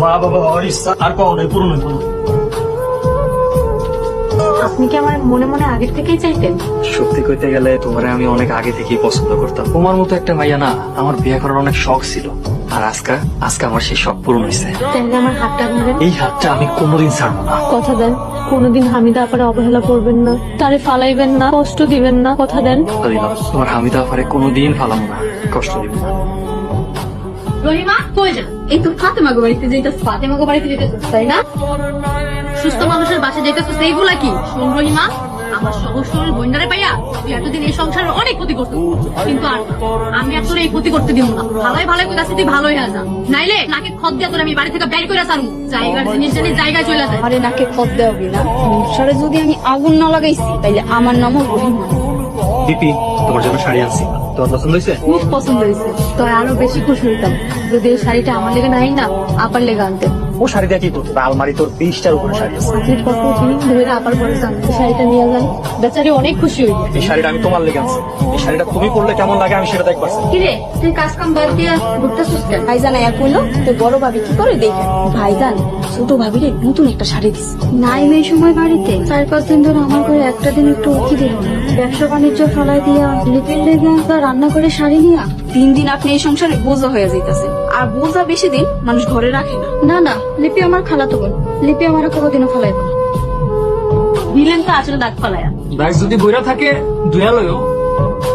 মা বাবা হওয়ার ইচ্ছা আর কখনোই পূরণ হইত না। আপনি কি আমার মনে মনে আগের থেকেই চাইতেন? সত্যি কইতে গেলে তোমারে আমি অনেক আগে থেকেই পছন্দ করতাম। তোমার মতো একটা মাইয়া না আমার বিয়ে করার অনেক শখ ছিল, আর আজকে আমার সেই শখ পূরণ হয়েছে। তাহলে আমার হাতটা ধরেন। এই হাতটা আমি কোনোদিন ছাড়বো না। কথা দেন কোনোদিন হামিদা আপারে অবহেলা করবেন না, তারে ফালাইবেন না, কষ্ট দিবেন না, কথা দেন। কথা দিলাম তোমার হামিদা আপারে কোনোদিন ফালাবো না, কষ্ট দিব না। রহিমা কই যান? এই তো ফাতেমাগো বাড়িতে যাইতাছ। ফাতেমাগো বাড়িতে যাইতাছ তাই না? সুস্থ মানুষের বাসা যাইতাছ, এইগুলা কি? শোন রহিমা, আমার সহজ সরল বন্যারে পাইয়া তুই এতদিন এই সংসারের অনেক ক্ষতি করছিস, কিন্তু আর আমি আর তোর এই ক্ষতি করতে দিব না। ভালোই ভালোই কই তুই ভালোই হয়ে যা, নাইলে নাকে খত দিয়া তোর আমি বাড়ি থেকে বের করে ছাড়বো। জায়গার জিনিস জানি জায়গায় চলে যায়। আরে নাকে খত দেওয়া না, সংসারে যদি আমি আগুন না লাগাইছি তাইলে আমার নামও রহিমা। দিপি তোমার জন্য শাড়ি আনছি, তোমার পছন্দ হয়েছে? খুব পছন্দ হয়েছে। তো আরো বেশি খুশি হইতাম যদি এই শাড়িটা আমার লেগে নাই না আপার লেগে আনতেন। ও শাড়ি দিয়ে কি করতো? আলমারি তোর 20টার উপরে শাড়ি আছে। আপনি কতদিন ধরে আপার পরে জানতে শাড়িটা নিয়ে যান, বেচারি অনেক খুশি হইল। এই শাড়িটা আমি তোমার লেগে আনছি, এই শাড়িটা তুমি পরলে কেমন লাগে আমি সেটা দেখবার। কিরে তুই কাজ কাম বাদ দিয়ে ঘুরতেছিস কেন? ভাইজান এক কইলো তো বড় ভাবি কি করে দেখে। ভাইজান ছোট ভাবিরে নতুন একটা শাড়ি দিছে। নাই এই সময় বাড়িতে 4-5 দিন ধরে আমার ঘরে একটা দিন একটু উঠি দিল না। ব্যবসা বাণিজ্য ফলাই দিয়া লিপির লেগে রান্না করে শাড়ি নিয়া 3 দিন আপনি এই সংসারে বোঝা হয়ে যাইতাছে, আর বোঝা বেশি দিন মানুষ ঘরে রাখে না। না না, লিপি আমার খালাতো বোন, লিপি আমার কোনোদিনও ফলাইব না। দিলেন তো আসলে দাগ ফালায়া। ব্যাগ যদি বইরা থাকে দুয়া লইও,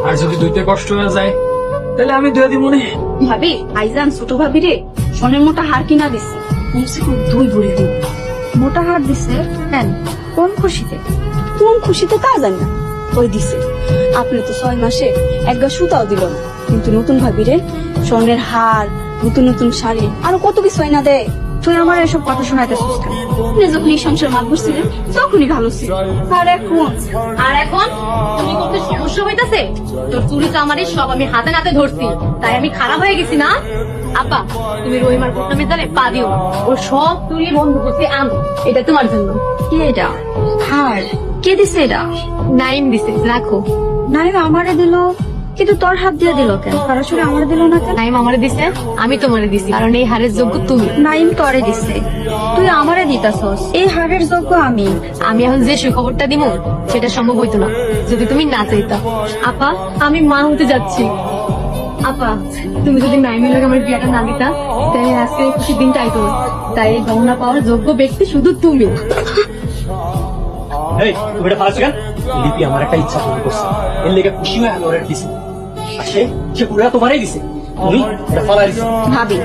আর যদি দুইতে কষ্ট হয়ে যায় তাহলে আমি দুয়া দিব না। ভাবি ভাইজান ছোট ভাবিরে সোনের মোটা হার কিনা দিছে, কমসে কম 2 ভরি দিন। মোটা হার দিছে কেন? কোন খুশিতে? কোন খুশিতে তা জানি না, ওই দিছে। আপনি তো 6 মাসে একগা সুতাও দিল না, কিন্তু নতুন ভাবিরে স্বর্ণের হার, নতুন নতুন শাড়ি, আরো কত কিছু না দেয়। তুই আমার এসব কথা শোনাইতেছিস কেন? আপনি যখন এই সংসার মাত বসছিলেন তখনই ভালো ছিল, আর এখন তুমি করতে সমস্যা হইতাছে? তোর চুরি তো আমারই সব আমি হাতে নাতে ধরছি, তাই আমি খারাপ হয়ে গেছি না? আপা তুমি রহিমার কোটনামে জানে পা দিও না, ও সব চুরি বন্ধ করছি আমি। এটা তোমার জন্য। কি এটা? হার কে দিছে এটা? নাইম দিছে, রাখো। নাই আমারে দিল, কিন্তু তোর হাত দিয়ে দিল কেন? সরাসরি আমারে দিল না কেন? নাইম আমারে দিছে, আমি তোমারে দিছি, কারণ এই হারের যোগ্য তুমি। নাইম তোরে দিছে, তুই আমারে দিতাছস। এই হারের যোগ্য আমি। আমি এখন যে সুখবরটা দিব সেটা সম্ভব হইতো না যদি তুমি না চাইতা। আপা আমি মা হতে যাচ্ছি। আপা তুমি যদি নাইমের লাগে আমার বিয়েটা না দিতা তাহলে আজকে এই খুশির দিনটা আইতো না। তাই এই গহনা পাওয়ার যোগ্য ব্যক্তি শুধু তুমি। এই তুমি এটা ফালাচ্ছ কেন? লিপি আমার একটা ইচ্ছা পূরণ করছে, এর লেগে খুশি হয়ে আমি ওরে দিছি, আর সে পুরো তোমারই দিছে, তুমি এটা ফালাই দিছো। ভাবি